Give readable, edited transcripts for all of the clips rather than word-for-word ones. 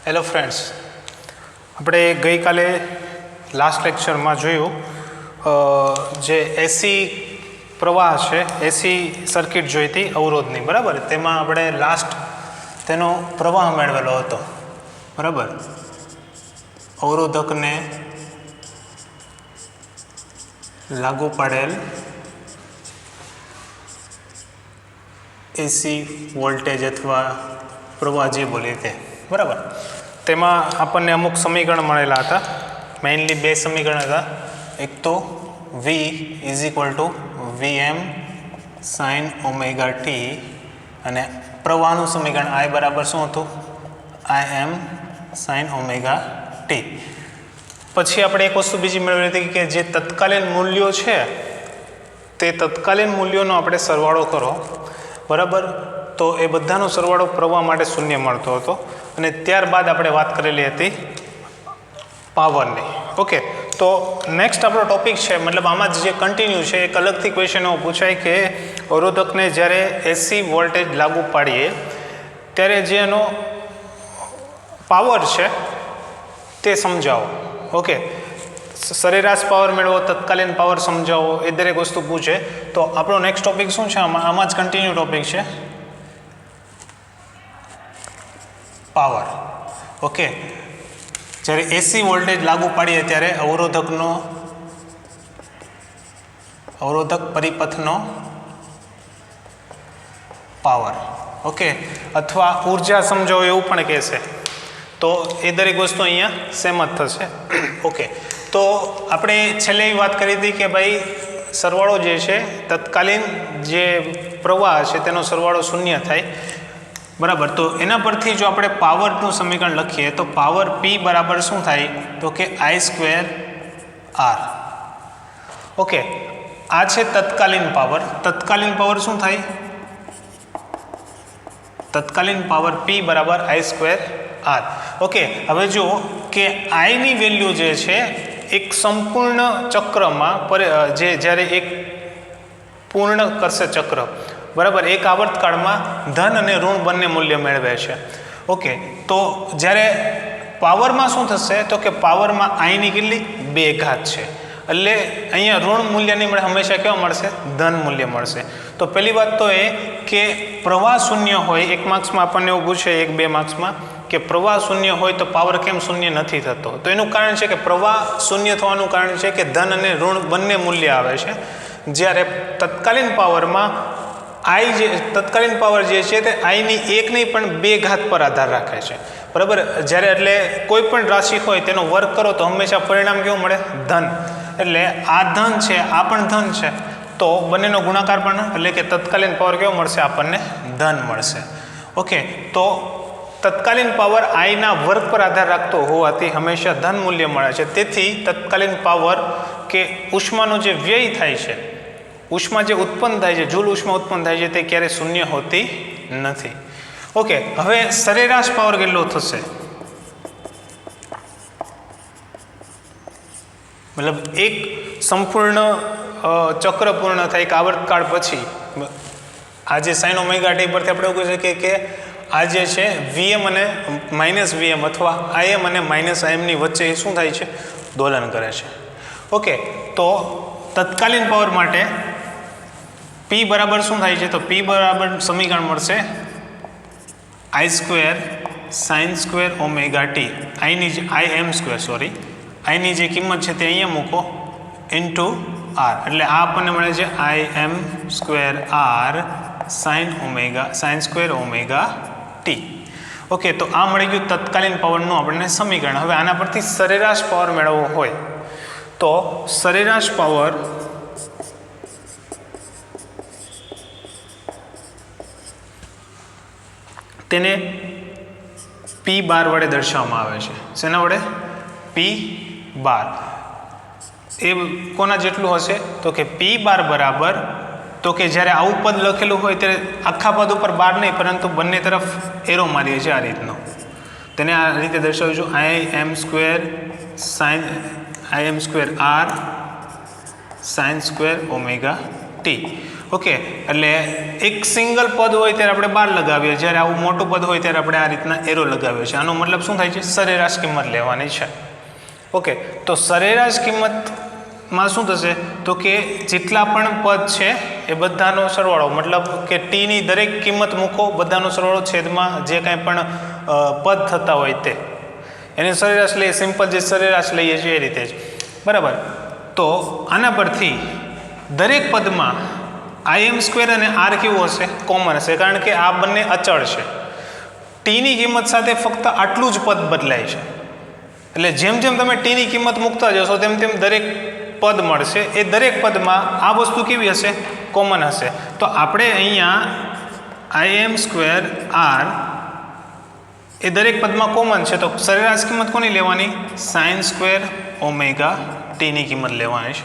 Hello friends, આપણે ગઈકાલે last લેક્ચરમાં જોયું જે એસી પ્રવાહ છે, એસી સર્કિટ જોઈ હતી અવરોધની, બરાબર. તેમાં આપણે લાસ્ટ તેનો પ્રવાહ મેળવેલો હતો, બરાબર. અવરોધકને લાગુ પાડેલ એસી વોલ્ટેજ અથવા પ્રવાહ જે બોલીએ તે, બરાબર. તેમાં આપણને અમુક સમીકરણ મળેલા હતા. મેઇનલી બે સમીકરણ હતા. એક તો V is equal to VM sine omega T અને પ્રવાહનું સમીકરણ I બરાબર શું હતું? IM sine omega T. પછી આપણે એક વસ્તુ બીજી મેળવી હતી કે જે તત્કાલીન મૂલ્યો છે તે તત્કાલીન મૂલ્યોનો આપણે સરવાળો કરો, બરાબર. તો એ બધાનો સરવાળો પ્રવાહ માટે શૂન્ય મળતો હતો. અને ત્યારબાદ આપણે વાત કરેલી હતી પાવરની. ઓકે, તો નેક્સ્ટ આપણો ટોપિક છે, મતલબ આમાં જ જે કન્ટિન્યુ છે, એક અલગથી ક્વેશ્ચન એવો પૂછાય કે અવરોધકને જ્યારે એસી વોલ્ટેજ લાગુ પાડીએ ત્યારે જે એનો પાવર છે તે સમજાવો. ઓકે, સરેરાશ પાવર મેળવો, તત્કાલીન પાવર સમજાવો, એ દરેક વસ્તુ પૂછે. તો આપણો નેક્સ્ટ ટોપિક શું છે? આમાં જ કન્ટિન્યુ ટોપિક છે પાવર. ઓકે, જ્યારે એસી વોલ્ટેજ લાગુ પાડીએ ત્યારે અવરોધક પરિપથનો પાવર, ઓકે, અથવા ઉર્જા સમજાવો એવું પણ કહેશે. તો એ દરેક વસ્તુ અહીંયા સેમ જ થશે. ઓકે, તો આપણે છેલ્લે એ વાત કરી હતી કે ભાઈ સરવાળો જે છે, તત્કાલીન જે પ્રવાહ છે તેનો સરવાળો શૂન્ય થાય, બરાબર. તો એના પરથી જો આપણે પાવરનું સમીકરણ લખીએ તો પાવર P બરાબર શું થાય? તો કે I² R. ઓકે, આ છે તત્કાલીન પાવર. તત્કાલીન પાવર શું થાય? તત્કાલીન પાવર P બરાબર I² R. ઓકે, હવે જો કે I ની વેલ્યુ જે છે એક સંપૂર્ણ ચક્રમાં જે જ્યારે એક પૂર્ણ કરશે ચક્ર, બરાબર, એક આવર્તકાળમાં ધન અને ઋણ બંને મૂલ્ય મેળવે છે. ઓકે, તો જ્યારે પાવરમાં શું થશે? તો કે પાવરમાં I ની કેટલી? 2 ઘાત છે. એટલે અહીંયા ઋણ મૂલ્યની મળે, હંમેશા કેવા મળશે? ધન મૂલ્ય મળશે. તો પહેલી વાત તો એ કે પ્રવાહ શૂન્ય હોય, એક માર્ક્સમાં આપણને એવું પૂછે, 1-2 માર્ક્સમાં, કે પ્રવાહ શૂન્ય હોય તો પાવર કેમ શૂન્ય નથી થતો? તો એનું કારણ છે કે પ્રવાહ શૂન્ય થવાનું કારણ છે કે ધન અને ઋણ બંને મૂલ્ય આવે છે. જ્યારે તત્કાલીન પાવરમાં તત્કાલીન પાવર જે છે તે I ની 1 નહીં પણ 2 ઘાત પર આધાર રાખે છે, બરાબર. જ્યારે એટલે કોઈ પણ રાશિ હોય તેનો વર્ગ કરો તો હંમેશા પરિણામ કેવું મળે? ધન. એટલે આ ધન છે, આ પણ ધન છે, તો બંનેનો ગુણાકાર પણ, એટલે કે તત્કાલીન પાવર કેવો મળશે? આપણને ધન મળશે. ઓકે, તો તત્કાલીન પાવર I ના વર્ગ પર આધાર રાખતો હોવાથી હંમેશા ધન મૂલ્ય મળે છે. તેથી તત્કાલીન પાવર કે ઉષ્માનો જે વ્યય થાય છે, ઉષ્મા જે ઉત્પન્ન થાય છે, જૂલ ઉષ્મા ઉત્પન્ન થાય છે, તે ક્યારેય શૂન્ય હોતી નથી. ઓકે, હવે સરેરાશ પાવર કેટલો થશે? મતલબ એક સંપૂર્ણ ચક્ર પૂર્ણ થાય, એક આવર્તકાળ પછી, આજે સાઇન ઓમેગા ટી પરથી આપણે એવું કહી શકીએ કે આ જે છે VM અને -VM અથવા IM અને -IM ની વચ્ચે શું થાય છે? દોલન કરે છે. ઓકે, તો તત્કાલીન પાવર માટે P બરાબર શું થાય છે? તો P બરાબર સમીકરણ મળશે I² sin² omega T. I ની જે કિંમત છે તે અહીંયા મૂકો ઇન્ટુ R. એટલે આ આપણને મળે છે IM² R sin² omega T. Okay, તો આ મળી ગયું તત્કાલીન પાવરનું આપણને સમીકરણ. હવે આના પરથી સરેરાશ પાવર મેળવવો હોય તો સરેરાશ પાવર તેને P બાર વડે દર્શાવવામાં આવે છે. શેના વડે? P બાર. એ કોના જેટલું હશે? તો કે P બાર બરાબર, તો કે જ્યારે આવું પદ લખેલું હોય ત્યારે આખા પદ ઉપર બાર નહીં, પરંતુ બંને તરફ એરો મારીએ છીએ આ રીતનો. તેને આ રીતે દર્શાવીશું IM² R sin² omega T. Okay, એટલે એક સિંગલ પદ હોય ત્યારે આપણે બાર લગાવીએ, જ્યારે આવું મોટું પદ હોય ત્યારે આપણે આ રીતના એરો લગાવ્યો છે. આનો મતલબ શું થાય છે? સરેરાશ કિંમત લેવાની છે. ઓકે, તો સરેરાશ કિંમતમાં શું થશે? તો કે જેટલા પણ પદ છે એ બધાનો સરવાળો, મતલબ કે ટીની દરેક કિંમત મૂકો, બધાનો સરવાળો છેદમાં જે કાંઈ પણ પદ થતા હોય તે એની સરેરાશ લઈએ. સિમ્પલ જે સરેરાશ લઈએ છીએ એ રીતે જ, બરાબર. તો આના પરથી દરેક પદમાં im² અને r કેવું હશે? કોમન હશે, કારણ કે આ બંને અચળ છે. ટીની કિંમત સાથે ફક્ત આટલું જ પદ બદલાય છે. એટલે જેમ જેમ તમે ટીની કિંમત મૂકતા જશો તેમ તેમ દરેક પદ મળશે. એ દરેક પદમાં આ વસ્તુ કેવી હશે? કોમન હશે. તો આપણે અહીંયા im² r એ દરેક પદમાં કોમન છે, તો સરેરાશ કિંમત કોની લેવાની? sin² ωt ની કિંમત લેવાની છે.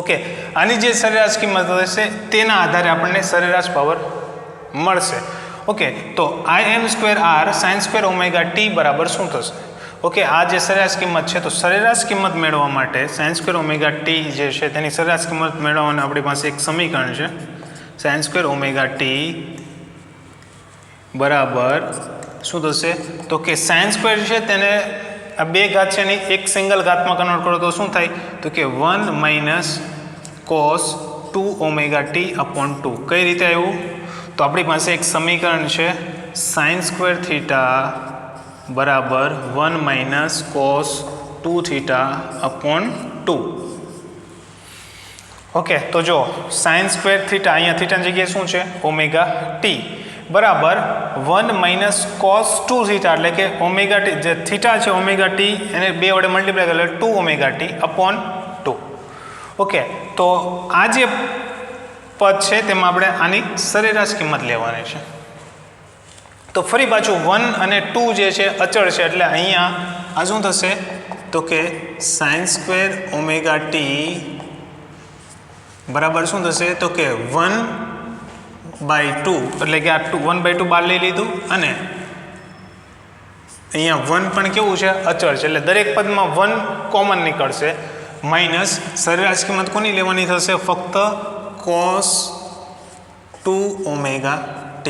ઓકે, આની જે સરેરાશ કિંમત હશે તેના આધારે આપણને સરેરાશ પાવર મળશે. ઓકે, તો im² r sin² ωt બરાબર શું થશે? ઓકે, આ જે સરેરાશ કિંમત છે, તો સરેરાશ કિંમત મેળવવા માટે sin² ωt જે છે તેની સરેરાશ કિંમત મેળવવાનું આપણી પાસે એક સમીકરણ છે. sin² ωt બરાબર શું થશે? તો કે sin² છે તેને આ બે ઘાત છે ને એક સિંગલ ઘાતમાં કન્વર્ટ કરો તો શું થાય? તો કે 1 - cos 2ωt/2. કઈ રીતે આવ્યું? તો આપણી પાસે એક સમીકરણ છે sin² θ બરાબર 1 - cos 2θ/2. ઓકે, તો જો sin² θ, અહીંયા થીટાની જગ્યાએ શું છે? ωt બરાબર 1 - cos 2θ, એટલે કે ωt જે થીટા છે ωt એને 2 વડે મલ્ટીપ્લાય કરે એટલે 2ωt/2. ઓકે, તો આ જે પદ છે તેમાં આપણે આની સરેરાશ કિંમત લેવાની છે. તો ફરી પાછું 1 અને 2 જે છે અચળ છે, એટલે અહીંયા આ શું થશે? તો કે sin² ωt બરાબર શું થશે? તો કે 1/2, એટલે કે આ 1/2 બહાર લઈ લીધું, અને અહીંયા 1 પણ કેવું છે? અચળ છે, એટલે દરેક પદમાં 1 કોમન નીકળશે. માઇનસ સરેરાશ કિંમત કોની લેવાની થશે? ફક્ત cos 2ωt.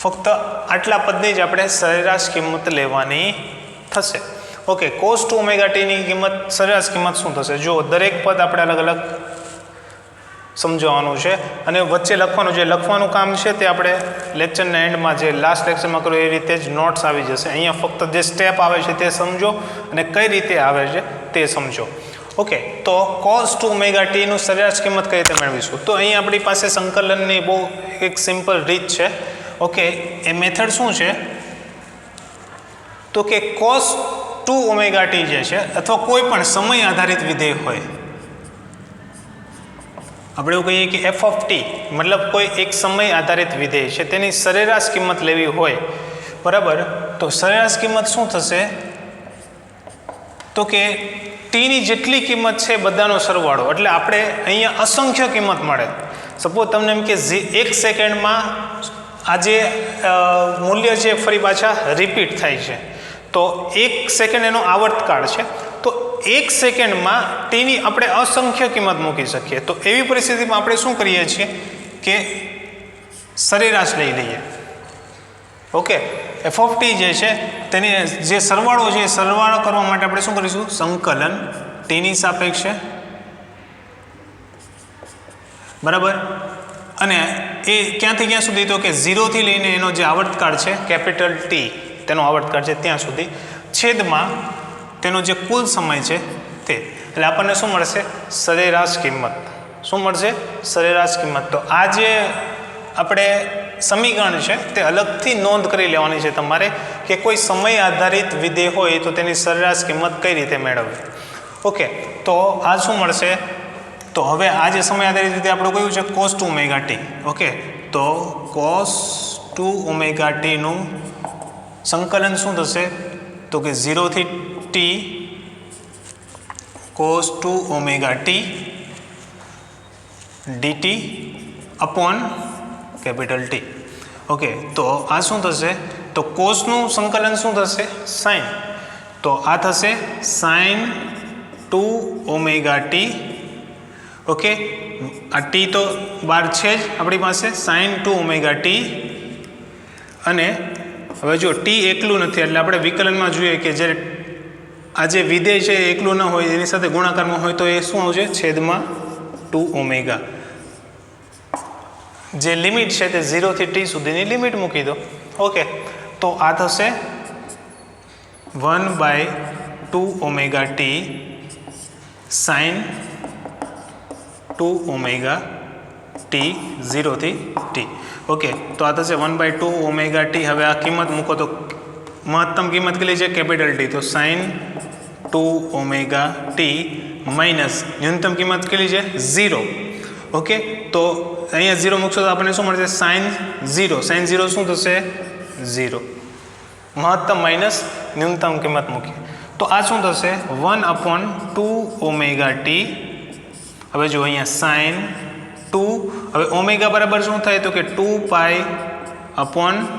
ફક્ત આટલા પદની જ આપણે સરેરાશ કિંમત લેવાની થશે. ઓકે, cos 2ωt ની કિંમત સરેરાશ કિંમત શું થશે? જો દરેક પદ આપણે અલગ અલગ સમજાવવાનું છે, અને વચ્ચે લખવાનું, જે લખવાનું કામ છે તે આપણે લેક્ચરના એન્ડમાં, જે લાસ્ટ લેક્ચરમાં કર્યું એ રીતે જ નોટ્સ આવી જશે. અહીંયા ફક્ત જે સ્ટેપ આવે છે તે સમજો અને કઈ રીતે આવે છે તે સમજો. ઓકે, તો cos 2ωt નું સરેરાશ કિંમત કઈ રીતે મેળવીશું? તો અહીં આપણી પાસે સંકલનની બહુ એક સિમ્પલ રીત છે. ઓકે, એ મેથડ શું છે? તો કે cos 2ωt જે છે, અથવા કોઈ પણ સમય આધારિત વિધેય હોય, આપણે એવું કહીએ કે f of t, મતલબ કોઈ એક સમય આધારિત વિધેય છે તેની સરેરાશ કિંમત લેવી હોય, બરાબર. તો સરેરાશ કિંમત શું થશે? તો કે ટીની જેટલી કિંમત છે બધાનો સરવાળો, એટલે આપણે અહીંયા અસંખ્ય કિંમત મળે. સપોઝ તમને એમ કે 1 સેકન્ડમાં આ જે મૂલ્ય છે ફરી પાછા રિપીટ થાય છે, તો 1 સેકન્ડ એનો આવર્તકાળ છે. તો 1 સેકન્ડમાં ટીની આપણે અસંખ્ય કિંમત મૂકી શકીએ. તો એવી પરિસ્થિતિમાં આપણે શું કરીએ છીએ કે સરેરાશ લઈ લઈએ. ઓકે, f of t જે છે તેની જે સરવાળો છે એ સરવાળો કરવા માટે આપણે શું કરીશું? સંકલન ટીની સાપેક્ષે, બરાબર. અને એ ક્યાંથી ક્યાં સુધી? તો કે 0 થી લઈને એનો જે આવર્તકાળ છે કેપિટલ T, તેનો આવર્તકાળ છે ત્યાં સુધી, છેદમાં તેનો જે કુલ સમય છે તે. એટલે આપણને શું મળશે? સરેરાશ કિંમત. શું મળશે? સરેરાશ કિંમત. તો આ જે આપણે સમીકરણ છે તે અલગથી નોંધ કરી લેવાની છે તમારે, કે કોઈ સમય આધારિત વિધેય હોય તો તેની સરેરાશ કિંમત કઈ રીતે મેળવવી. ઓકે, તો આ શું મળશે? તો હવે આ જે સમય આધારિત વિધેય આપણું કયું છે? cos 2ωt. ઓકે, તો cos 2ωt નું સંકલન શું થશે? તો કે 0 થી t cos 2ωt dt upon capital T. Okay, તો આ શું થશે? તો cos નું સંકલન શું થશે? sin. તો આ થશે sin 2 ઓમેગા ટી. ઓકે, આ ટી તો બાર છે જ આપણી પાસે, સાઇન 2 ઓમેગા ટી. અને હવે જો ટી એકલું નથી એટલે આપણે વિકલનમાં જોઈએ કે જ્યારે આ જે વિધેય છે એકલું ન હોય એની સાથે ગુણાકારમાં હોય તો એ શું આવશે? છેદમાં 2 ઓમેગા. જે લિમિટ છે તે 0 થી ટી સુધીની લિમિટ મૂકી દો. ઓકે, તો આ થશે 1/2 omega T sine 2 omega T 0 થી ટી. ઓકે, તો આ થશે 1/2 ઓમેગા ટી. હવે આ કિંમત મૂકો તો મહત્તમ કિંમત કેટલી છે? કેપિટલ ટી, તો સાઇન 2 ઓમેગા ટી માઇનસ ન્યૂનતમ કિંમત કેટલી છે? 0. ઓકે, તો અહીંયા 0 મૂકશો તો આપણને શું મળશે? સાઇન 0. સાઇન 0 શું થશે? 0. મહત્તમ માઇનસ ન્યૂનતમ કિંમત મૂકી તો આ શું થશે? 1/2 ઓમેગા ટી. હવે જો અહીંયા સાઇન 2, હવે ઓમેગા બરાબર શું થાય? તો કે 2 પાઈ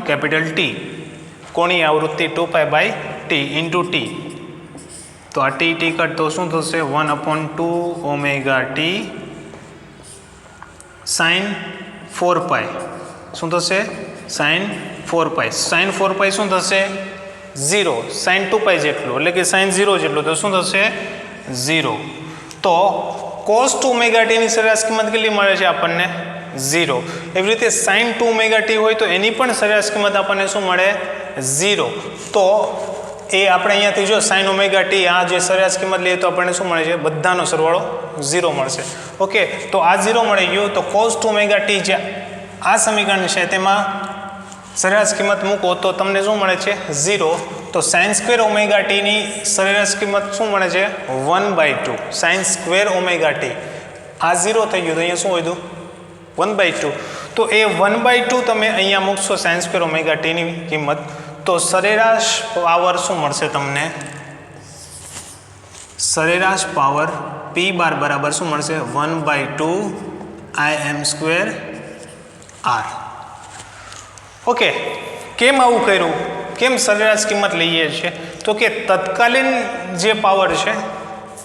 કેપિટલ ટી, કોની આવૃત્તિ? 2 pi by T into T. તો આ ટી ટી કટ તો શું થશે? 1/2 ઓમેગા ટી સાઇન 4 પાઈ. શું થશે? સાઇન 4 પાઈ. સાઇન 4 પાઈ શું થશે? 0. સાઇન 2 પાઈ જેટલું એટલે કે સાઇન 0 જેટલું, તો શું થશે? 0. તો કોસ 2 ઓમેગા ટીની સરેરાશ કિંમત કેટલી મળે છે આપણને? 0. એવી રીતે સાઇન 2 ઓમેગા ટી હોય તો એની પણ સરેરાશ કિંમત આપણને શું મળે? 0. તો એ આપણે અહીંયાથી જો સાઇન ઓમેગા ટી આ જે સરેરાશ કિંમત લઈએ તો આપણને શું મળે છે? બધાનો સરવાળો 0 મળશે. ઓકે, તો આ 0 મળી ગયું. તો કોસ 2 ઓમેગા ટી જે આ સમીકરણ છે તેમાં સરેરાશ કિંમત મૂકો તો તમને શું મળે છે? 0. તો સાઇન સ્ક્વેર ઓમેગા ટીની સરેરાશ કિંમત શું મળે છે? 1/2 સાઇન સ્ક્વેર ઓમેગા ટી. આ 0 થઈ ગયું તો અહીંયા શું વધ્યું? 1/2. તો એ 1/2 તમે અહીંયા મૂકશો સાઇન સ્ક્વેર ઓમેગા ટીની કિંમત, તો સરેરાશ પાવર શું મળશે તમને? સરેરાશ પાવર પી બાર બરાબર શું મળશે? 1/2 Im² R. ઓકે, કેમ આવું કર્યું? કેમ સરેરાશ કિંમત લઈએ છીએ? તો કે તત્કાલીન જે પાવર છે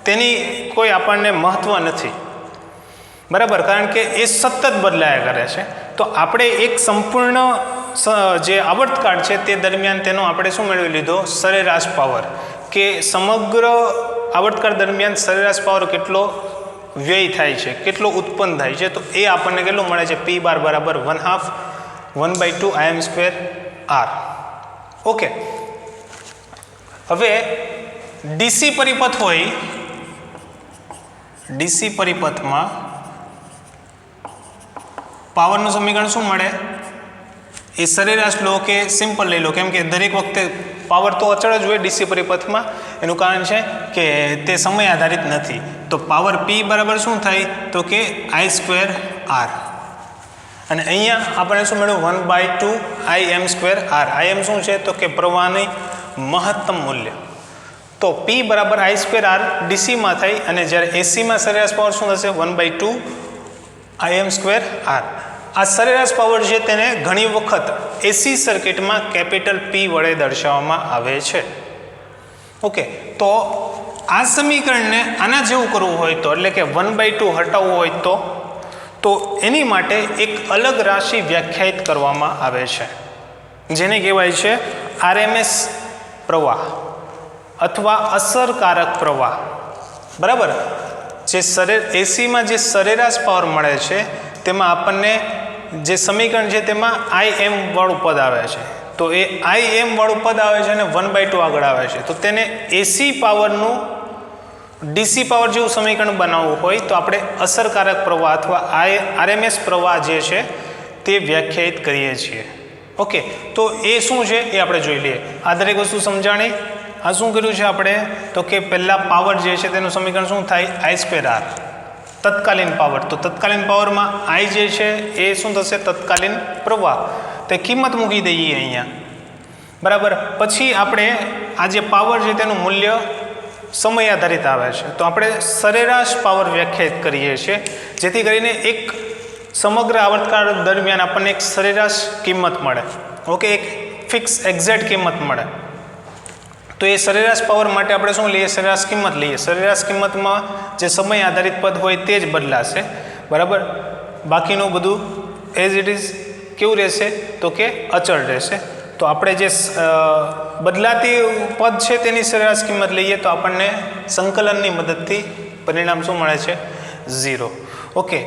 તેની કોઈ આપણને મહત્વ નથી, બરાબર, કારણ કે એ સતત બદલાયા કરે છે. તો આપણે એક સંપૂર્ણ જે આવર્તકાળ છે તે દરમિયાન તેનો આપણે શું મેળવી લીધો? સરેરાશ પાવર, કે સમગ્ર આવર્તકાળ દરમિયાન સરેરાશ પાવર કેટલો વ્યય થાય છે, કેટલો ઉત્પન્ન થાય છે, તો એ આપણને કેટલું મળે છે? પી બાર બરાબર 1/2 Im² R. ઓકે, હવે ડીસી પરિપથ હોય, ડીસી પરિપથમાં પાવરનું સમીકરણ શું મળે? એ સરેરાશ લો કે સિમ્પલ લઈ લો, કેમ કે દરેક વખતે પાવર તો અચળ જ હોય ડીસી પરિપથમાં. એનું કારણ છે કે તે સમય આધારિત નથી. તો પાવર પી બરાબર શું થાય? તો કે I² R. અને અહીંયા આપણે શું મેળવ્યું? 1/2 Im² R. Im શું છે? તો કે પ્રવાહની મહત્તમ મૂલ્ય. તો P બરાબર I² R ડીસીમાં થાય, અને જ્યારે એસીમાં સરેરાશ પાવર શું થશે? 1/2 Im² R. આ સરેરાશ પાવર છે તેને ઘણી વખત એસી સર્કિટમાં કેપિટલ P વડે દર્શાવવામાં આવે છે. ઓકે, તો આ સમીકરણને આના જેવું કરવું હોય તો, એટલે કે 1/2 હટાવવું હોય તો એની માટે એક અલગ રાશિ વ્યાખ્યાયિત કરવામાં આવે છે, જેને કહેવાય છે RMS પ્રવાહ અથવા અસરકારક પ્રવાહ. બરાબર, જે એસીમાં જે સરેરાશ પાવર મળે છે તેમાં આપણને જે સમીકરણ છે તેમાં Im વાળું પદ આવે છે. તો એ Im વાળું પદ આવે છે અને 1/2 આગળ આવે છે. તો તેને એસી પાવરનું ડીસી પાવર જેવું સમીકરણ બનાવવું હોય તો આપણે અસરકારક પ્રવાહ અથવા RMS પ્રવાહ જે છે તે વ્યાખ્યાયિત કરીએ છીએ. ઓકે, તો એ શું છે એ આપણે જોઈ લઈએ. આ દરેક વસ્તુ સમજાણી. આ શું કર્યું છે આપણે? તો કે પહેલાં પાવર જે છે તેનું સમીકરણ શું થાય? I² R, તત્કાલીન પાવર. તો તત્કાલીન પાવરમાં I જે છે એ શું થશે? તત્કાલીન પ્રવાહ. તે કિંમત મૂકી દઈએ અહીંયા, બરાબર. પછી આપણે આ જે પાવર છે તેનું મૂલ્ય સમય આધારિત આવે છે, તો આપણે સરેરાશ પાવર વ્યાખ્યાયિત કરીએ છીએ, જેથી કરીને એક સમગ્ર આવર્તકાળ દરમિયાન આપણને એક સરેરાશ કિંમત મળે. ઓકે, એક ફિક્સ એક્ઝેક્ટ કિંમત મળે. તો તો એ સરેરાશ પાવર માટે આપણે શું લઈએ? સરેરાશ કિંમત લઈએ. સરેરાશ કિંમતમાં જે સમય આધારિત પદ હોય તે જ બદલાશે, બરાબર. બાકીનું બધું એઝ ઇટ ઇઝ કેવું રહેશે? તો કે અચળ રહેશે. તો આપણે જે બદલાતી પદ છે તેની સરેરાશ કિંમત લઈએ તો આપણને સંકલનની મદદથી પરિણામ શું મળે છે? 0. ઓકે,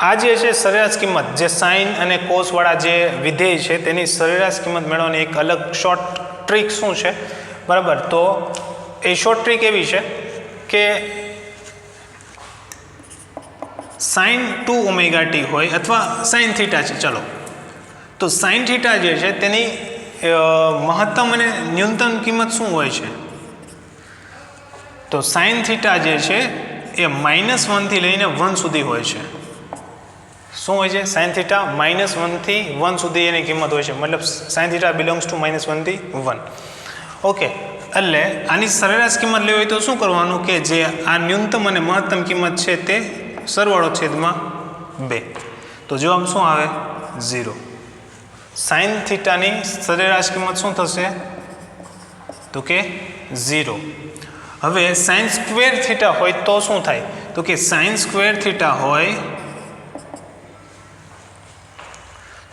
આ જે છે સરેરાશ કિંમત, જે સાઇન અને કોસ વાળા જે વિધેય છે તેની સરેરાશ કિંમત મેળવવાની એક અલગ શોર્ટ ટ્રીક શું છે? બરાબર. તો એ શોર્ટ ટ્રીક એવી છે કે સાઇન 2 ઓમેગા ટી હોય અથવા સાઇન થીટા છે, ચલો, તો સાઇન થીટા જે છે તેની મહત્તમ અને ન્યૂનતમ કિંમત શું હોય છે? તો સાઇન થીટા જે છે એ -1 થી લઈને 1 સુધી હોય છે. શું હોય છે? સાઇન થીટા -1 થી 1 સુધી એની કિંમત હોય છે, મતલબ સાઇન થીટા બિલોંગ્સ ટુ -1 થી 1. ઓકે, એટલે આની સરેરાશ કિંમત લેવી હોય તો શું કરવાનું કે જે આ ન્યૂનતમ અને મહત્તમ કિંમત છે તે સરવાળો છેદમાં 2. તો જવાબ શું આવે? 0. સાઇન થીટાની સરેરાશ કિંમત શું થશે? તો કે 0. હવે સાઇન સ્ક્વેર થીટા હોય તો શું થાય? તો કે સાઇન સ્ક્વેર થીટા હોય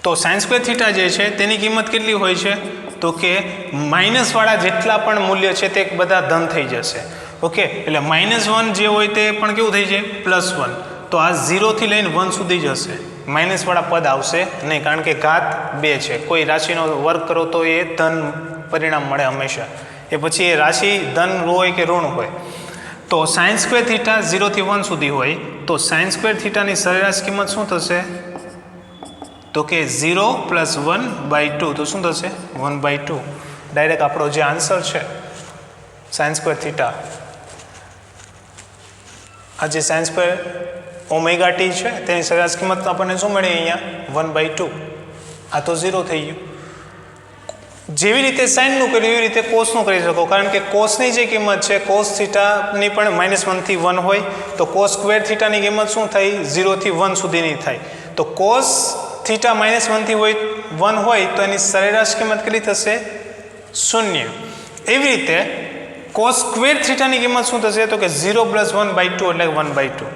તો સાઇન સ્ક્વેર થીટા જે છે તેની કિંમત કેટલી હોય છે? તો કે માઇનસ વાળા જેટલા પણ મૂલ્ય છે તે બધા ધન થઈ જશે. ઓકે, એટલે -1 જે હોય તે પણ કેવું થઈ જાય? +1. તો આ 0 થી લઈને 1 સુધી જ હશે, માઇનસ વાળા પદ આવશે નહીં, કારણ કે ઘાત 2 છે. કોઈ રાશિનો વર્ગ કરો તો એ ધન પરિણામ મળે હંમેશા, એ પછી એ રાશિ ધન હોય કે ઋણ હોય. તો સાઇન સ્ક્વેર થીટા 0 થી 1 સુધી હોય તો સાઇન સ્ક્વેર થીટાની સરેરાશ કિંમત શું થશે? તો કે 0 + 1/2. તો શું થશે? 1/2. ડાયરેક્ટ આપણો જે આન્સર છે સાઇન સ્ક્વેર થીટા, આ જે સાઇન સ્ક્વેર ઓમેગા ટી છે તેની સરેરાશ કિંમત આપણને શું મળી? અહીંયા 1/2. આ તો 0 થઈ ગયું. જેવી રીતે સાઇનનું કર્યું એવી રીતે કોસનું કરી શકો, કારણ કે કોસની જે કિંમત છે કોસ થીટાની પણ -1 થી 1 હોય તો કોસ સ્ક્વેર થીટાની કિંમત શું થઈ? 0 થી 1 સુધીની થાય. તો કોસ થીટા -1 થી 1 હોય તો એની સરેરાશ કિંમત કેટલી થશે? 0. એવી રીતે કોસ સ્ક્વેર થીટાની કિંમત શું થશે? તો કે 0 + 1/2 એટલે 1/2.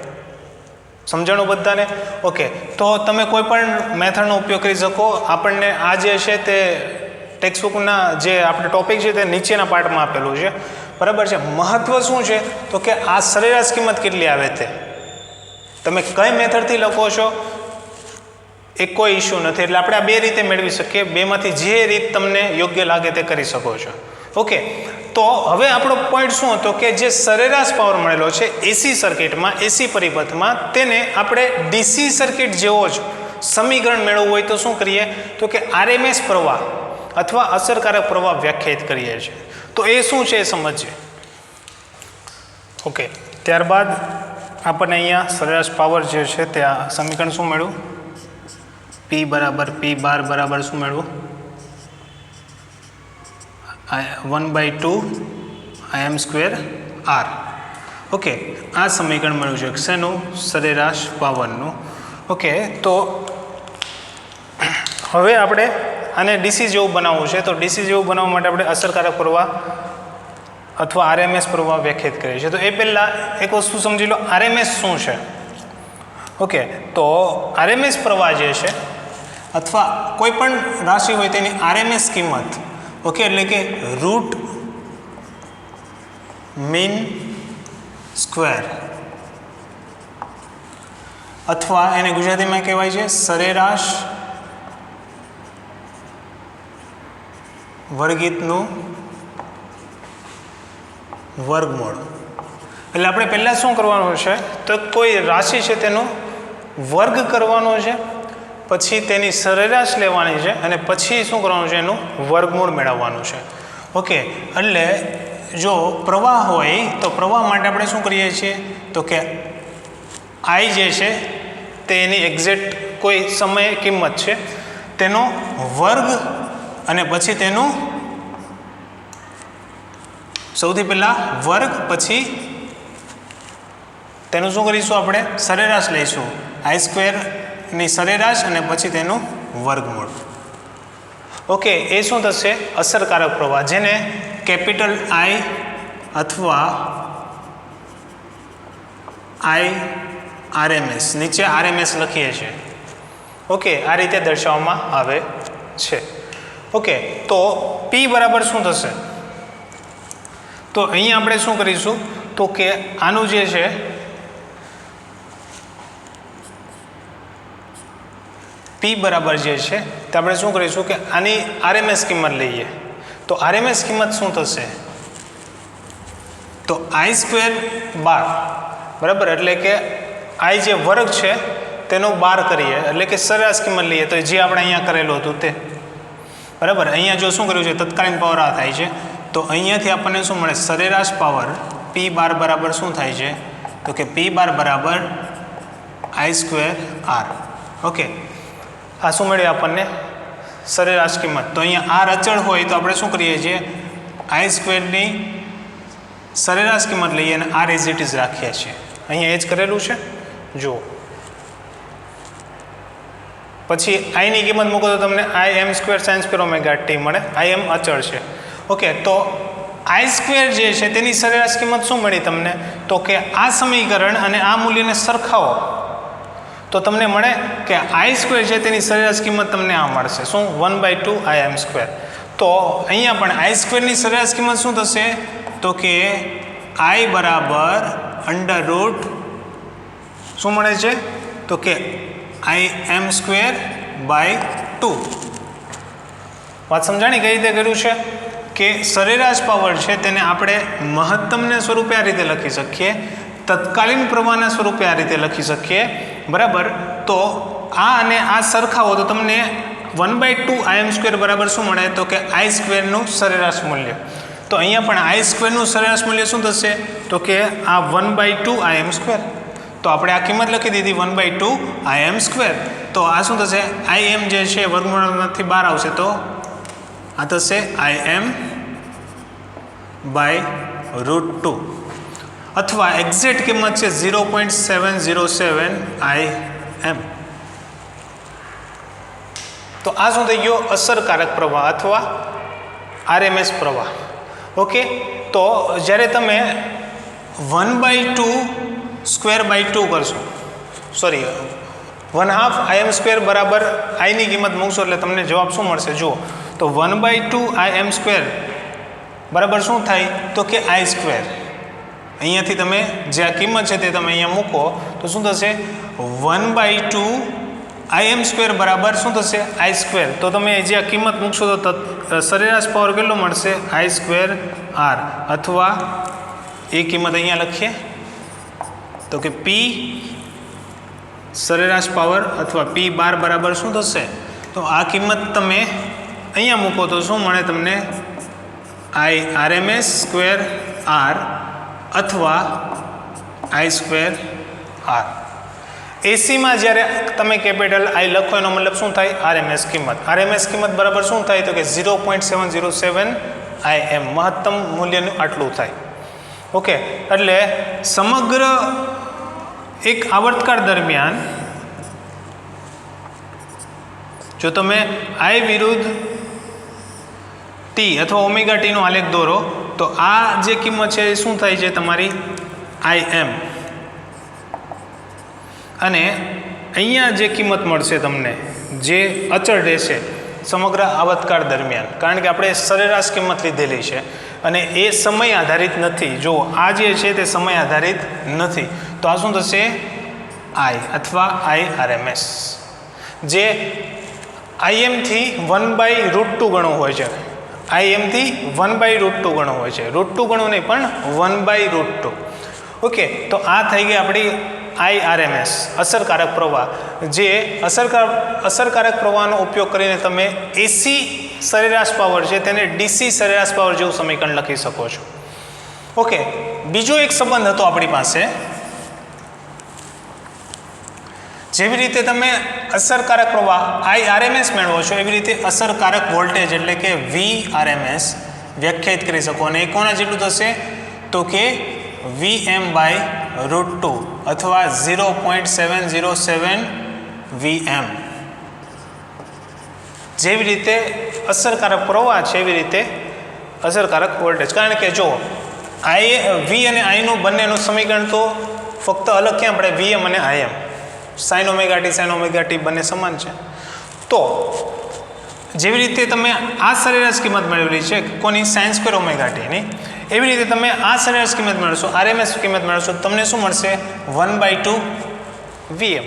સમજાણું બધાને? ઓકે, તો તમે કોઈ પણ મેથડનો ઉપયોગ કરી શકો. આપણને આ જે છે તે ટેક્સ્ટબુકના જે આપણે ટોપિક છે તે નીચેના પાર્ટમાં આપેલું છે, બરાબર છે. મહત્વ શું છે? તો કે આ સરેરાશ કિંમત કેટલી આવે તે તમે કઈ મેથડથી લખો છો એ કોઈ ઇશ્યુ નથી. એટલે આપણે આ બે રીતે મેળવી શકીએ, બેમાંથી જે રીત તમને યોગ્ય લાગે તે કરી શકો છો. ઓકે, તો હવે આપણો પોઈન્ટ શું હતો કે જે સરેરાશ પાવર મળેલો છે એસી સર્કિટમાં, એસી પરિપથમાં, તેને આપણે ડીસી સર્કિટ જેવો જ સમીકરણ મેળવવું હોય તો શું કરીએ? તો કે આરએમએસ પ્રવાહ અથવા અસરકારક પ્રવાહ વ્યાખ્યાયિત કરીએ છીએ. તો એ શું છે એ સમજીએ. ઓકે, ત્યારબાદ આપણને અહીંયા સરેરાશ પાવર જે છે તે આ સમીકરણ શું મળ્યું? P = P બાર શું મેળવું? 1/2 Im² R. ઓકે, આ સમીકરણ મળ્યું છે શેનું? સરેરાશ પાવરનું. ઓકે, તો હવે આપણે આને ડીસી જેવું બનાવવું છે. તો ડીસી જેવું બનાવવા માટે આપણે અસરકારક પ્રવાહ અથવા આરએમએસ પ્રવાહ વ્યાખ્યાયિત કરીએ છીએ. તો એ પહેલાં એક વસ્તુ સમજી લો, આરએમએસ શું છે? ઓકે, તો આરએમએસ પ્રવાહ જે છે અથવા કોઈ પણ રાશિ હોય તેની આરએમએસ કિંમત, ઓકે, એટલે કે રૂટ મીન સ્ક્વેર અથવા એને ગુજરાતીમાં કહેવાય છે સરેરાશ વર્ગિતનું વર્ગમૂળ. એટલે આપણે પહેલાં શું કરવાનું છે? તો કોઈ રાશિ છે તેનો વર્ગ કરવાનો છે, પછી તેની સરેરાશ લેવાની છે અને પછી શું કરવાનું છે? એનું વર્ગમૂળ મેળવવાનું છે. ઓકે, એટલે જો પ્રવાહ હોય તો પ્રવાહ માટે આપણે શું કરીએ છીએ? તો કે આઈ જે છે તે એની એક્ઝેક્ટ કોઈ સમયે કિંમત છે તેનો વર્ગ અને પછી તેનું સૌથી પહેલાં વર્ગ, પછી તેનું શું કરીશું? આપણે સરેરાશ લઈશું, I² સરેરાશ અને પછી તેનું વર્ગમૂળ. ઓકે, એ શું થશે? અસરકારક પ્રવાહ, જેને કેપિટલ આઈ અથવા આઈ આરએમએસ, નીચે આરએમએસ લખીએ છીએ. ઓકે, આ રીતે દર્શાવવામાં આવે છે. ઓકે, તો પી બરાબર શું થશે? તો અહીંયા આપણે શું કરીશું તો કે આનું જે છે પી બરાબર જે છે તે આપણે શું કરીશું કે આની આરએમએસ કિંમત લઈએ. તો આરએમએસ કિંમત શું થશે? તો આઈ સ્ક્વેર 12 બરાબર, એટલે કે આઈ જે વર્ગ છે તેનો 12 કરીએ, એટલે કે સરેરાશ કિંમત લઈએ તો જે આપણે અહીંયા કરેલું હતું તે બરાબર. અહીંયા જો શું કર્યું છે તત્કાલીન પાવર આ થાય છે, તો અહીંયાથી આપણને શું મળે? સરેરાશ પાવર પી 12 બરાબર શું થાય છે તો કે પી 12 બરાબર આઈ સ્ક્વેર આર. ઓકે, આ શું મળ્યું આપણને? સરેરાશ કિંમત. તો અહીંયા આર અચળ હોય તો આપણે શું કરીએ છીએ? આઈ સ્ક્વેરની સરેરાશ કિંમત લઈએ અને આર એઝ ઇટ ઇઝ રાખીએ છીએ. અહીંયા એ જ કરેલું છે. જુઓ, પછી આઈની કિંમત મૂકો તો તમને I M square sine square omega t મળે. આઈ એમ અચળ છે. ઓકે, તો આઈ સ્ક્વેર જે છે તેની સરેરાશ કિંમત શું મળી તમને? તો કે આ સમીકરણ અને આ મૂલ્યને સરખાવો તો તમને મળે કે આઈ સ્ક્વેર છે તેની સરેરાશ કિંમત તમને આ મળશે. શું? 1/2 આઈ એમ સ્ક્વેર. તો અહીંયા પણ આઈ સ્ક્વેરની સરેરાશ કિંમત શું થશે? તો કે આઈ બરાબર અંડર રૂટ શું મળે છે? તો કે આઈ એમ સ્ક્વેર બાય 2. વાત સમજાણી કઈ રીતે કર્યું છે? કે સરેરાશ પાવર છે તેને આપણે મહત્તમને સ્વરૂપે આ રીતે લખી શકીએ, તત્કાલીન પ્રવાહના સ્વરૂપે આ રીતે લખી શકીએ બરાબર. તો આ અને આ સરખાવો તો તમને 1/2 આઈ એમ સ્ક્વેર બરાબર શું મળે? તો કે આઈ સ્ક્વેરનું સરેરાશ મૂલ્ય. તો અહીંયા પણ આઈ સ્ક્વેરનું સરેરાશ મૂલ્ય શું થશે? તો કે આ 1/2 આઈ એમ સ્ક્વેર. તો આપણે આ કિંમત લખી દીધી 1/2 આઈ એમ સ્ક્વેર. તો આ શું થશે? આઈ એમ જે છે વર્ગમૂળમાંથી 12 આવશે તો આ થશે આઈ એમ બાય √2 અથવા એક્ઝેક્ટ કિંમત છે 0.707 આઈ એમ. તો આ શું થઈ ગયો? અસરકારક પ્રવાહ અથવા આરએમએસ પ્રવાહ. ઓકે, તો જ્યારે તમે 1/2 સ્ક્વેર બાય 2 કરશો, સોરી 1/2 આઈ એમ સ્ક્વેર બરાબર આઈની કિંમત મૂકશો એટલે તમને જવાબ શું મળશે? જુઓ, તો 1/2 આઈ એમ સ્ક્વેર બરાબર શું થાય? તો કે આઈ સ્ક્વેર. અહીંયાથી તમે જે આ કિંમત છે તે તમે અહીંયા મૂકો તો શું થશે? 1/2 આઈ એમ સ્ક્વેર બરાબર શું થશે? I square. તો તમે જે આ કિંમત મૂકશો તો સરેરાશ પાવર કેટલો મળશે? I square R. અથવા એ કિંમત અહીંયા લખીએ તો કે પી સરેરાશ પાવર અથવા પી 12 બરાબર શું થશે? તો આ કિંમત તમે અહીંયા મૂકો તો શું મળે તમને? આઈ આરએમએસ સ્ક્વેર આર અથવા આઈ સ્ક્વેર આર. એસીમાં જ્યારે તમે કેપિટલ આઈ લખો એનો મતલબ શું થાય? આરએમએસ કિંમત. આરએમએસ કિંમત બરાબર શું થાય? તો કે 0.707 આઈ એમ. મહત્તમ મૂલ્યનું આટલું થાય. ઓકે, એટલે સમગ્ર એક આવર્તકાળ દરમિયાન જો તમે આઈ વિરુદ્ધ ટી અથવા ઓમેગા ટીનો આલેખ દોરો તો આ જે કિંમત છે એ શું થાય છે? તમારી આઈ એમ. અને અહીંયા જે કિંમત મળશે તમને જે અચળ રહેશે સમગ્ર આવર્તકાળ દરમિયાન, કારણ કે આપણે સરેરાશ કિંમત લીધેલી છે અને એ સમય આધારિત નથી. જો આ જે છે તે સમય આધારિત નથી. તો આ શું થશે? આઈ અથવા આઈ આરએમએસ જે આઈએમથી 1/√2 ગણો હોય છે. આઈએમથી 1/√2 ગણો હોય છે. √2 ગણો નહીં પણ 1/√2. ઓકે, તો આ થઈ ગઈ આપણી આઈ આરએમએસ અસરકારક પ્રવાહ. જે અસરકારક પ્રવાહનો ઉપયોગ કરીને તમે એસી સરેરાશ પાવર છે તેને ડીસી સરેરાશ પાવર જેવું સમીકરણ લખી શકો છો. ઓકે, બીજો એક સંબંધ હતો આપણી પાસે. જેવી રીતે તમે અસરકારક પ્રવાહ આઈ આરએમએસ મેળવો છો એવી રીતે અસરકારક વોલ્ટેજ એટલે કે વી આરએમએસ વ્યાખ્યાયિત કરી શકો. અને એ કોના જેટલું થશે? તો કે Vm/√2 અથવા 0.707 Vm. જેવી રીતે અસરકારક પ્રવાહ છે એવી રીતે અસરકારક વોલ્ટેજ. કારણ કે જો વી અને આઈનું બંનેનું સમીકરણ તો ફક્ત અલગ ક્યાં પડે, વીએમ અને આઈએમ. સાઇન ઓમેગા ટી બંને સમાન છે. તો જેવી રીતે તમે આ સરેરાશ કિંમત મેળવેલી છે કોની, સાઇન સ્ક્વેર ઓમેગા ટીની, એવી રીતે તમે આ સરેરાશ કિંમત મેળવશો, આરએમએસ કિંમત મેળવશો, તમને શું મળશે 1/2 વીએમ.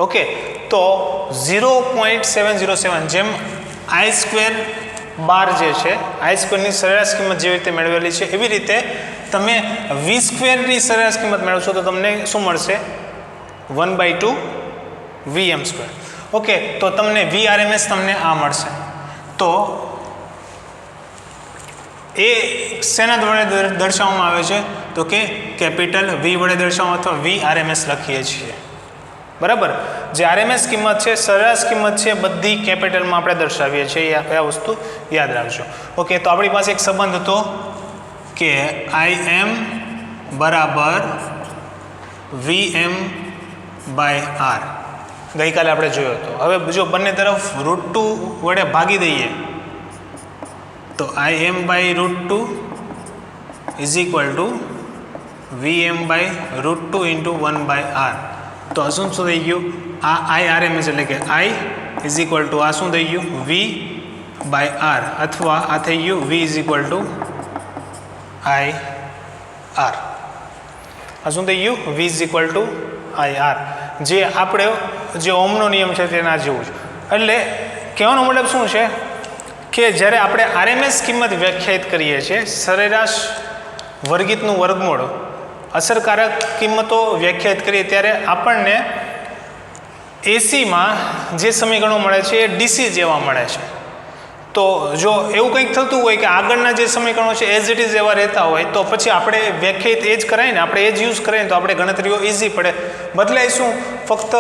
ઓકે, તો 0.707 જેમ આઈ સ્ક્વેર બાર જે છે, આઈ સ્ક્વેરની સરેરાશ કિંમત જેવી રીતે મેળવેલી છે એવી રીતે તમે વી સ્ક્વેરની સરેરાશ કિંમત મેળવશો તો તમને શું મળશે 1/2 વીએમ સ્ક્વેર. ઓકે, તો તમને VRMS તમને આ મળશે. તો એ શેના દ્વારા દર્શાવવામાં આવે છે તો કે કેપિટલ વી વડે દર્શાવવામાં અથવા VRMS લખીએ છીએ. બરાબર, જે આરએમએસ કિંમત છે, સરેરાશ કિંમત છે, બધી કેપિટલમાં આપણે દર્શાવીએ છીએ. આ વસ્તુ યાદ રાખજો. ઓકે, તો આપણી પાસે એક સંબંધ હતો કે IM બરાબર VM/R. ગઈકાલે આપણે જોયો હતો. હવે જો બંને તરફ √2 વડે ભાગી દઈએ તો IM/√2 is equal to VM/√2 into 1/R. તો આ શું થઈ ગયું, આ IRMS એટલે કે I ઇઝ ઇક્વલ ટુ આ શું થઈ ગયું V/R, અથવા આ થઈ ગયું V is equal to IR. આ શું થઈ ગયું V is equal to IR, જે આપણે જે ઓમનો નિયમ છે તેના જેવું છે. એટલે કહેવાનો મતલબ શું છે કે જ્યારે આપણે આરએમએસ કિંમત વ્યાખ્યાયિત કરીએ છીએ, સરેરાશ વર્ગિતનું વર્ગમૂળ, અસરકારક કિંમતો વ્યાખ્યાયિત કરીએ ત્યારે આપણને એસીમાં જે સમીકરણો મળે છે એ ડીસી જેવા મળે છે. તો જો એવું કંઈક થતું હોય કે આગળના જે સમીકરણો છે એઝ ઇટ ઇઝ એવા રહેતા હોય તો પછી આપણે વ્યાખ્યાયિત એ જ કરાય ને, આપણે એ જ યુઝ કરીએ ને તો આપણે ગણતરીઓ ઇઝી પડે. બદલાય શું, ફક્ત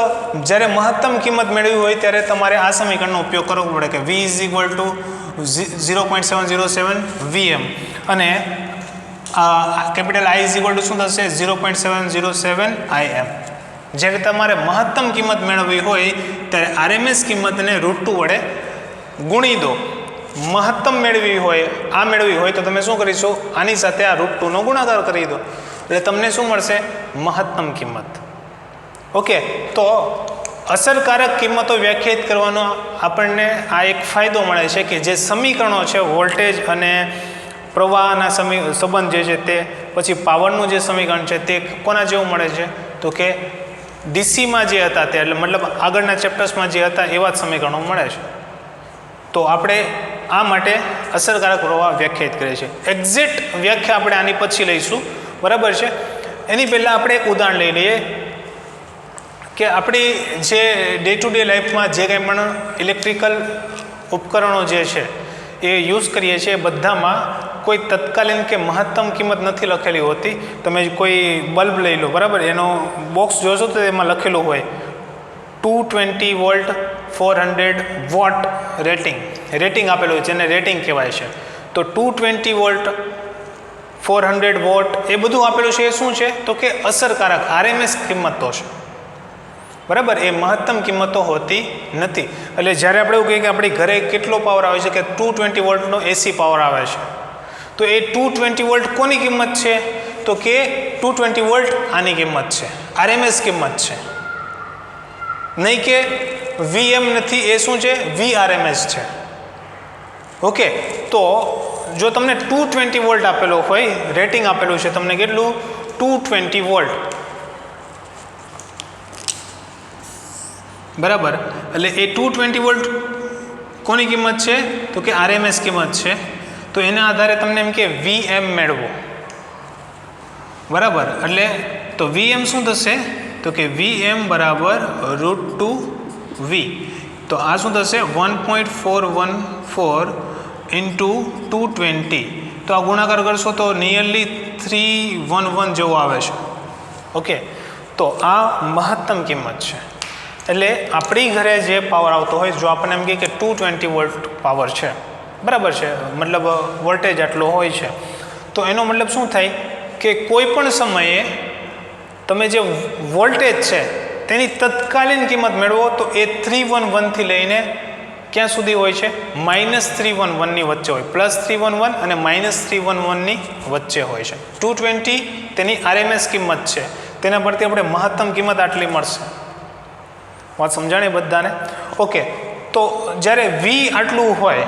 જ્યારે મહત્તમ કિંમત મેળવી હોય ત્યારે તમારે આ સમીકરણનો ઉપયોગ કરવો પડે કે V is equal to 0.707 VM અને capital I is equal to શું થશે 0.707 IM. જ્યારે તમારે મહત્તમ કિંમત મેળવવી હોય ત્યારે આરએમએસ કિંમતને √2 વડે ગુણી દો. મહત્તમ મેળવી હોય, આ મેળવી હોય તો તમે શું કરીશો, આની સાથે આ √2 નો ગુણાકાર કરી દો એટલે તમને શું મળશે મહત્તમ કિંમત. ઓકે, તો અસરકારક કિંમતો વ્યાખ્યાયિત કરવાનો આપણને આ એક ફાયદો મળે છે કે જે સમીકરણો છે વોલ્ટેજ અને પ્રવાહના સંબંધ જે છે તે, પછી પાવરનું જે સમીકરણ છે તે કોના જેવું મળે છે તો કે ડીસીમાં જે હતા તે, એટલે મતલબ આગળના ચેપ્ટર્સમાં જે હતા એવા જ સમીકરણો મળે છે. તો આપણે આ માટે અસરકારક પ્રવાહ વ્યાખ્યાયિત કરીએ છીએ. એક્ઝેક્ટ વ્યાખ્યા આપણે આની પછી લઈશું, બરાબર છે. એની પહેલાં આપણે એક ઉદાહરણ લઈ લઈએ કે આપણી જે ડે ટુ ડે લાઈફમાં જે કંઈ પણ ઇલેક્ટ્રિકલ ઉપકરણો જે છે એ યુઝ કરીએ છીએ બધામાં કોઈ તત્કાલીન કે મહત્તમ કિંમત નથી લખેલી હોતી. તમે કોઈ બલ્બ લઈ લો, બરાબર, એનો બોક્સ જોશો તો એમાં લખેલું હોય 220 વોલ્ટ 400 વોટ રેટિંગ આપેલું હોય, જેને રેટિંગ કહેવાય છે. તો 220 વોલ્ટ 400 વોટ એ બધું આપેલું છે. એ શું છે તો કે અસરકારક આરએમએસ કિંમતો છે, બરાબર, એ મહત્તમ કિંમતો હોતી નથી. એટલે જ્યારે આપણે એવું કહીએ કે આપણી ઘરે કેટલો પાવર આવે છે કે 220 વોલ્ટનો એસી પાવર આવે છે, તો એ 220 વોલ્ટ કોની કિંમત છે તો કે 220 વોલ્ટ આની કિંમત છે, આરએમએસ કિંમત છે, નહીં કે VM નથી, એ શું છે VRMS છે. ઓકે, તો જો તમને 220 વોલ્ટ આપેલો હોય, રેટિંગ આપેલું છે તમને કેટલું 220 વોલ્ટ, બરાબર, એટલે એ 220 વોલ્ટ કોની કિંમત છે તો કે આરએમએસ કિંમત છે. તો એના આધારે તમને એમ કે VM મેળવો, બરાબર. એટલે તો VM શું થશે તો કે VM બરાબર √2V. તો આ શું થશે 1.414 ઇન્ટુ 220. તો આ ગુણાકાર કરશો તો નિયરલી 311 જેવો આવે છે. ઓકે, તો આ મહત્તમ કિંમત છે. એટલે આપણી ઘરે જે પાવર આવતો હોય, જો આપણને એમ કહે કે 220 વોલ્ટ પાવર છે, બરાબર છે, મતલબ વોલ્ટેજ આટલો હોય છે, તો એનો મતલબ શું થાય કે કોઈ પણ સમયે તમે જે વોલ્ટેજ છે તેની તત્કાલીન કિંમત મેળવો તો એ 311 થી લઈને ક્યાં સુધી હોય છે? -311 ની વચ્ચે હોય, +311 અને -311 ની વચ્ચે હોય છે. 220 તેની RMS કિંમત છે, તેના પરથી આપણે મહત્તમ કિંમત આટલી મળશે. વાત સમજાણી બધાને? ઓકે, તો જ્યારે V આટલું હોય,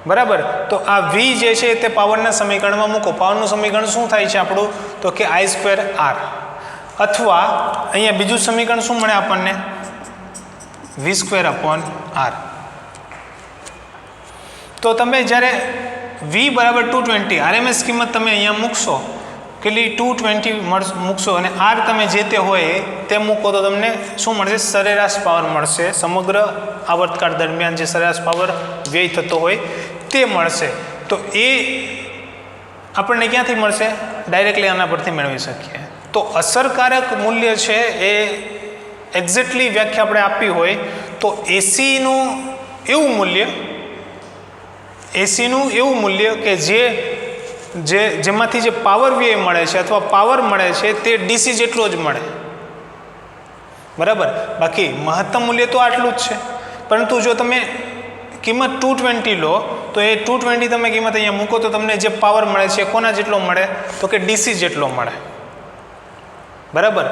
બરાબર, તો આ V જે છે તે પાવરના સમીકરણમાં મૂકો. પાવરનું સમીકરણ શું થાય છે આપણું? તો કે I²R, અથવા અહીંયા બીજું સમીકરણ શું મળે આપણને? V²/R. તો તમે જ્યારે V બરાબર 220 RMS કિંમત તમે અહીંયા મૂકશો, કેટલી? 220 મૂકશો, અને R તમે જે તે હોય તે મૂકો તો તમને શું મળશે? સરેરાશ પાવર મળશે. સમગ્ર આવર્તકાળ દરમિયાન જે સરેરાશ પાવર વ્યય થતો હોય તે મળશે. તો એ આપણને ક્યાંથી મળશે? ડાયરેક્ટલી આના પરથી મેળવી શકીએ. તો અસરકારક મૂલ્ય છે એ એક્ઝેક્ટલી વ્યાખ્યા આપણે આપી હોય તો એસીનું એવું મૂલ્ય કે જેમાંથી જે પાવર વ્યય મળે છે અથવા પાવર મળે છે તે ડીસી જેટલો જ મળે, બરાબર. બાકી મહત્તમ મૂલ્ય તો આટલું જ છે, પરંતુ જો તમે કિંમત 220 લો તો એ 220 તમે કિંમત અહીંયા મૂકો તો તમને જે પાવર મળે છે કોના જેટલો મળે? તો કે ડીસી જેટલો મળે, બરાબર.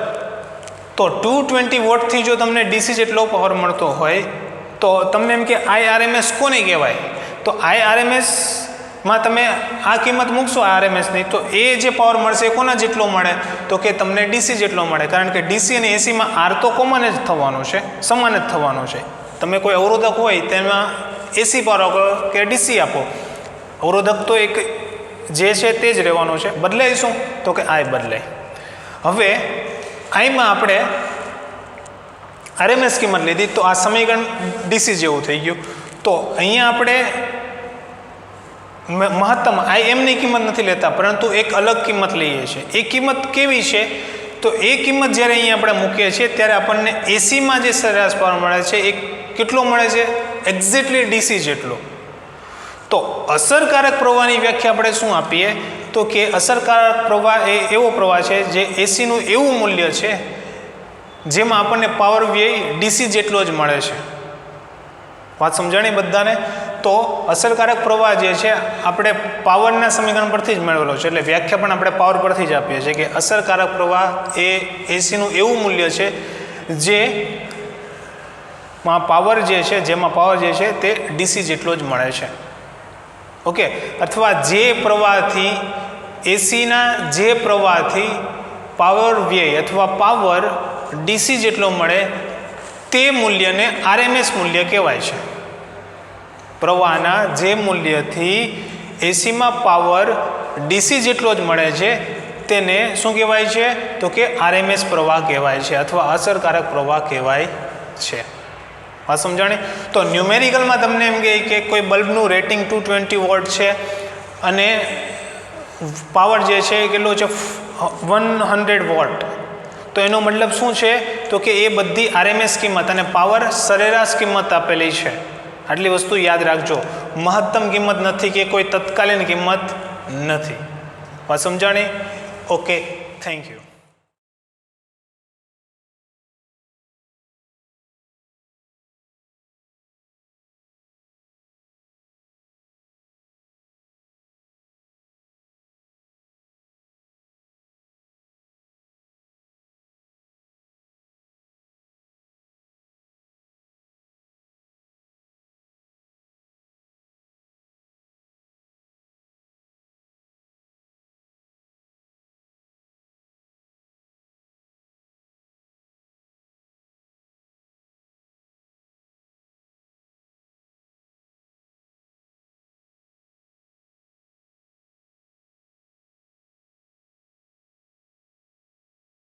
તો 220 વોટથી જો તમને ડીસી જેટલો પાવર મળતો હોય તો તમને એમ કે IRMS કોને કહેવાય? તો IRMS માં તમે આ કિંમત મૂકશો RMSની, તો એ જે પાવર મળશે એ કોના જેટલો મળે? તો કે તમને ડીસી જેટલો મળે. કારણ કે ડીસી અને એસીમાં R તો કોમન જ થવાનું છે, સમાન જ થવાનું છે. તમે કોઈ અવરોધક હોય તેમાં એસી પાવર આપો કે ડીસી આપો, અવરોધક તો એક જે છે તે જ રહેવાનું છે. બદલાય શું? તો કે I બદલાય. હવે આમાં આપણે RMS કિંમત લીધી તો આ સમીકરણ ડીસી જેવું થઈ ગયું. તો અહીંયા આપણે મહત્તમ IMની કિંમત નથી લેતા, પરંતુ એક અલગ કિંમત લઈએ છીએ. એ કિંમત કેવી છે? તો એ કિંમત જ્યારે અહીંયા આપણે મૂકીએ છીએ ત્યારે આપણને એસીમાં જે સરેરાશ પાવર મળે છે એ કેટલો મળે છે? એક્ઝેક્ટલી ડીસી જેટલો. તો અસરકારક પ્રવાહની વ્યાખ્યા આપણે શું આપીએ? તો કે અસરકારક પ્રવાહ એ એવો પ્રવાહ છે જે એસીનું એવું મૂલ્ય છે જેમાં આપણને પાવર વ્યય ડીસી જેટલો જ મળે છે. વાત સમજાણી બધાને? તો અસરકારક પ્રવાહ જે છે આપણે પાવરના સમીકરણ પરથી જ મેળવેલો છે, એટલે વ્યાખ્યા પણ આપણે પાવર પરથી જ આપીએ છીએ કે અસરકારક પ્રવાહ એ એસીનું એવું મૂલ્ય છે જેમાં પાવર જે છે તે ડીસી જેટલો જ મળે છે. ઓકે, અથવા જે પ્રવાહથી એસીના જે પ્રવાહથી પાવર વ્યય અથવા પાવર ડીસી જેટલો મળે તે મૂલ્યને RMS મૂલ્ય કહેવાય છે. પ્રવાહના જે મૂલ્યથી એસીમાં પાવર ડીસી જેટલો જ મળે છે તેને શું કહેવાય છે? તો કે RMS પ્રવાહ કહેવાય છે અથવા અસરકારક પ્રવાહ કહેવાય છે. આ સમજાણી? તો ન્યુમેરિકલમાં તમને એમ કહે કે કોઈ બલ્બનું રેટિંગ 220 વોટ છે અને પાવર જે છે કેટલો છે? 100 વોટ. તો એનો મતલબ શું છે? તો કે એ બધી RMS કિંમત અને પાવર સરેરાશ કિંમત આપેલી છે. આટલી વસ્તુ યાદ રાખજો. મહત્તમ કિંમત નથી કે કોઈ તત્કાલીન કિંમત નથી. વાત સમજાણી? Okay, thank you.